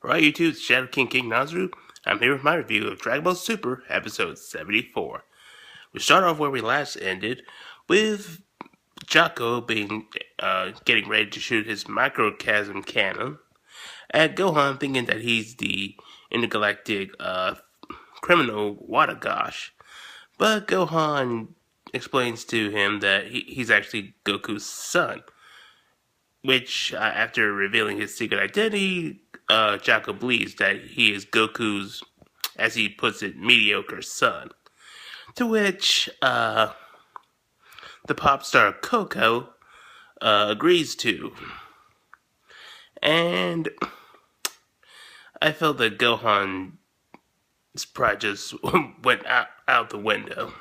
Alright, YouTube, it's Shadow King Nazru. I'm here with my review of Dragon Ball Super, episode 74. We start off where we last ended, with Jocko getting ready to shoot his microcosm cannon at Gohan, thinking that he's the intergalactic criminal Wadagosh. But Gohan explains to him that he's actually Goku's son, which, after revealing his secret identity, Jocko believes that he is Goku's, as he puts it, mediocre son. To which the pop star Coco agrees to. And I felt that Gohan's pride just went out the window.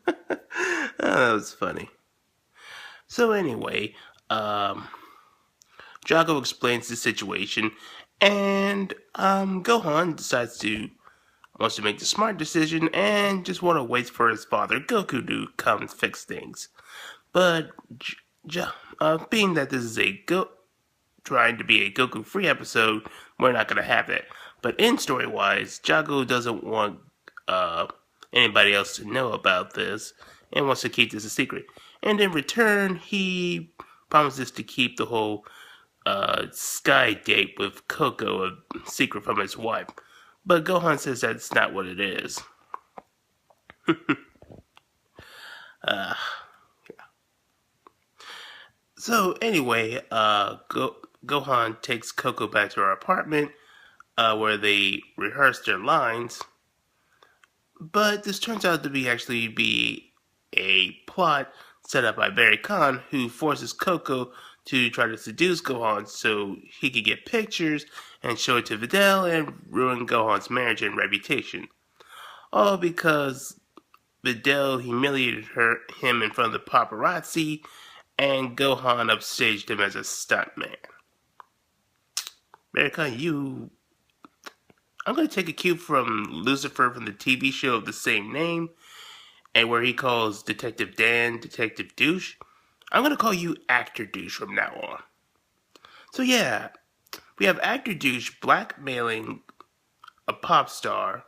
That was funny. So anyway, Jocko explains the situation, and Gohan wants to make the smart decision and just want to wait for his father Goku to come and fix things. But being that this is trying to be a Goku free episode, we're not going to have it. But in story wise, Jocko doesn't want anybody else to know about this and wants to keep this a secret. And in return, he promises to keep the whole Sky date with Coco a secret from his wife. But Gohan says that's not what it is. Yeah. So anyway, Gohan takes Coco back to her apartment where they rehearse their lines. But this turns out to be a plot set up by Barry Khan, who forces Coco to try to seduce Gohan so he could get pictures and show it to Videl and ruin Gohan's marriage and reputation. All because Videl humiliated him in front of the paparazzi, and Gohan upstaged him as a stuntman. Barry Khan, I'm going to take a cue from Lucifer from the TV show of the same name, and where he calls Detective Dan Detective Douche. I'm going to call you Actor Douche from now on. So yeah, we have Actor Douche blackmailing a pop star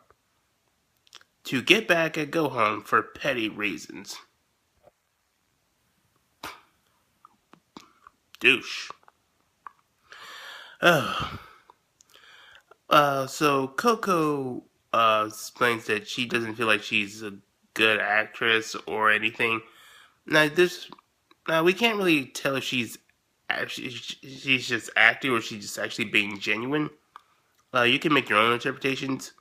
to get back at Gohan for petty reasons. Douche. So Coco explains that she doesn't feel like she's a good actress or anything. Now we can't really tell if she's just acting or she's just actually being genuine. You can make your own interpretations.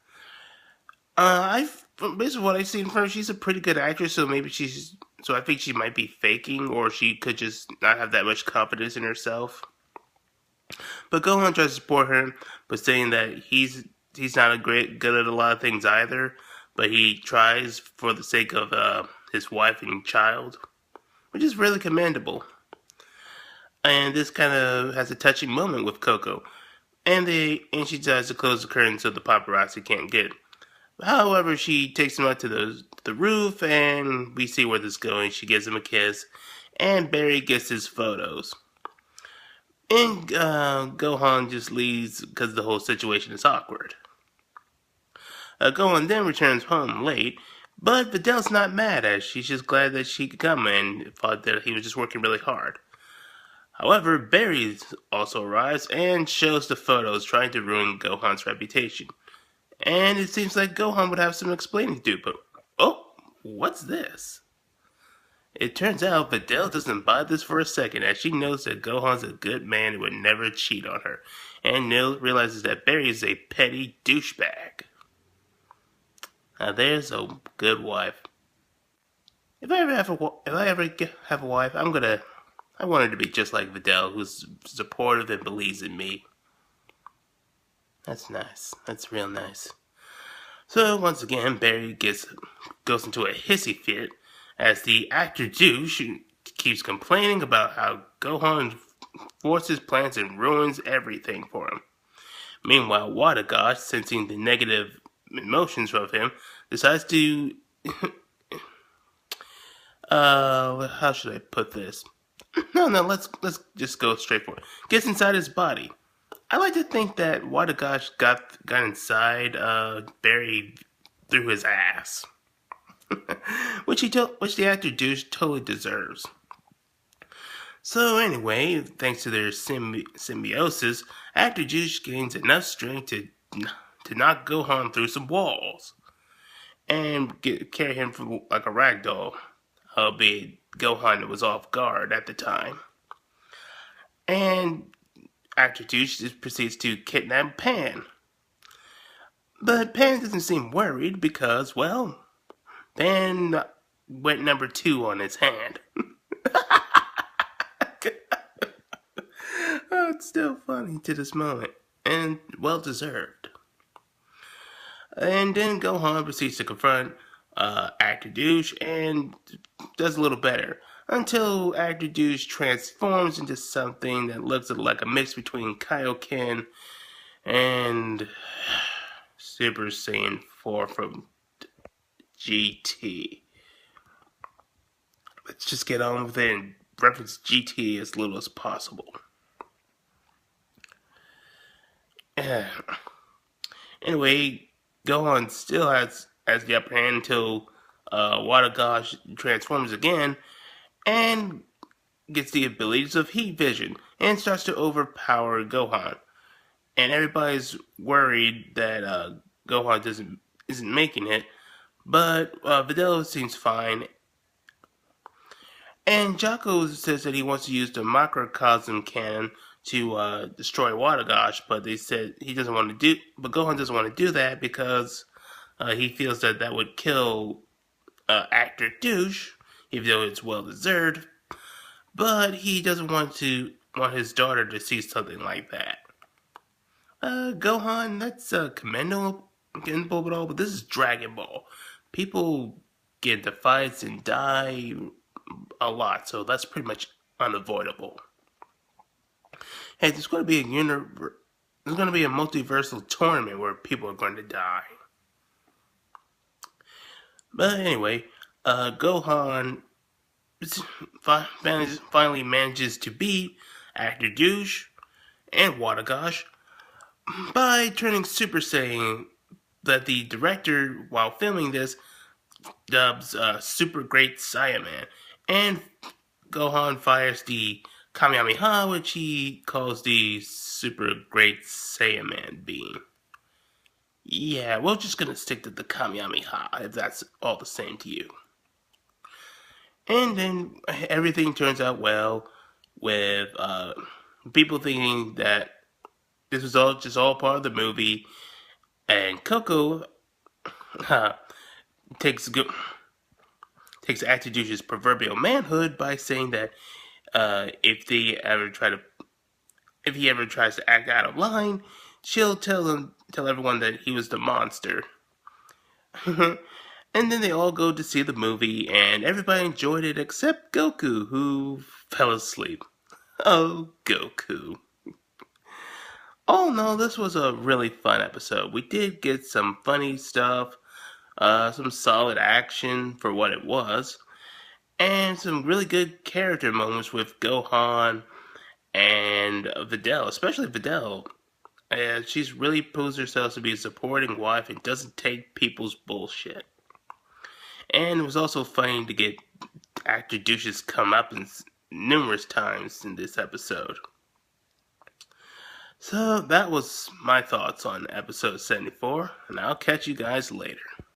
Based on what I've seen from her, she's a pretty good actress, so I think she might be faking, or she could just not have that much confidence in herself. But Gohan tries to support her, but saying that he's not good at a lot of things either, but he tries for the sake of his wife and child, which is really commendable. And this kind of has a touching moment with Coco, and she tries to close the curtain so the paparazzi can't get it. However, she takes him out to the roof, and we see where this is going. She gives him a kiss, and Barry gets his photos. And Gohan just leaves because the whole situation is awkward. Gohan then returns home late, but Videl's not mad, as she's just glad that she could come and thought that he was just working really hard. However, Barry also arrives and shows the photos, trying to ruin Gohan's reputation. And it seems like Gohan would have some explaining to do, but oh, what's this? It turns out Videl doesn't buy this for a second, as she knows that Gohan's a good man and would never cheat on her, and realizes that Barry is a petty douchebag. Now there's a good wife. If I ever have a wife, I want her to be just like Videl, who's supportive and believes in me. That's nice. That's real nice. So once again, Barry goes into a hissy fit as the actor douche keeps complaining about how Gohan forces plans and ruins everything for him. Meanwhile, Wadagosh, sensing the negative emotions from him, decides to how should I put this? No, let's just go straight for it. Gets inside his body. I like to think that Wadagash got inside Barry through his ass, which the actor douche totally deserves. So anyway, thanks to their symbiosis, actor douche gains enough strength to knock Gohan through some walls and carry him from like a rag doll, albeit Gohan was off guard at the time. And actor douche just proceeds to kidnap Pan. But Pan doesn't seem worried because, well, Pan went number 2 on his hand. Oh, it's still funny to this moment, and well deserved. And then Gohan proceeds to confront Actor Douche and does a little better. Until Actor Douche transforms into something that looks like a mix between Kaioken and Super Saiyan 4 from GT. Let's just get on with it and reference GT as little as possible. Anyway, Gohan still has the upper hand until Wadagash transforms again and gets the abilities of heat vision and starts to overpower Gohan. And everybody's worried that Gohan isn't making it, but Videl seems fine. And Jocko says that he wants to use the microcosm cannon to destroy Wadagash, but they said he doesn't want to do. But Gohan doesn't want to do that because he feels that would kill actor douche, even though it's well deserved. But he doesn't want his daughter to see something like that. Gohan, that's commendable and all, but this is Dragon Ball. People get into fights and die a lot, so that's pretty much unavoidable. Hey, there's going to be a multiversal tournament where people are going to die. But anyway, Gohan finally manages to beat Actor Douche and Wadagash by turning Super Saiyan that the director, while filming this, dubs Super Great Saiyaman. And Gohan fires the Kamehameha, which he calls the Super Great Saiyaman beam. Yeah, we're just gonna stick to the Kamehameha if that's all the same to you. And then everything turns out well with people thinking that this was all part of the movie, and Coco takes Actor Douche's proverbial manhood by saying that if he ever tries to act out of line, she'll tell everyone that he was the monster. And then they all go to see the movie, and everybody enjoyed it except Goku, who fell asleep. Oh, Goku. Oh no, this was a really fun episode. We did get some funny stuff, some solid action for what it was, and some really good character moments with Gohan and Videl, especially Videl. She's really proves herself to be a supporting wife and doesn't take people's bullshit. And it was also funny to get actor douches come up numerous times in this episode. So that was my thoughts on episode 74, and I'll catch you guys later.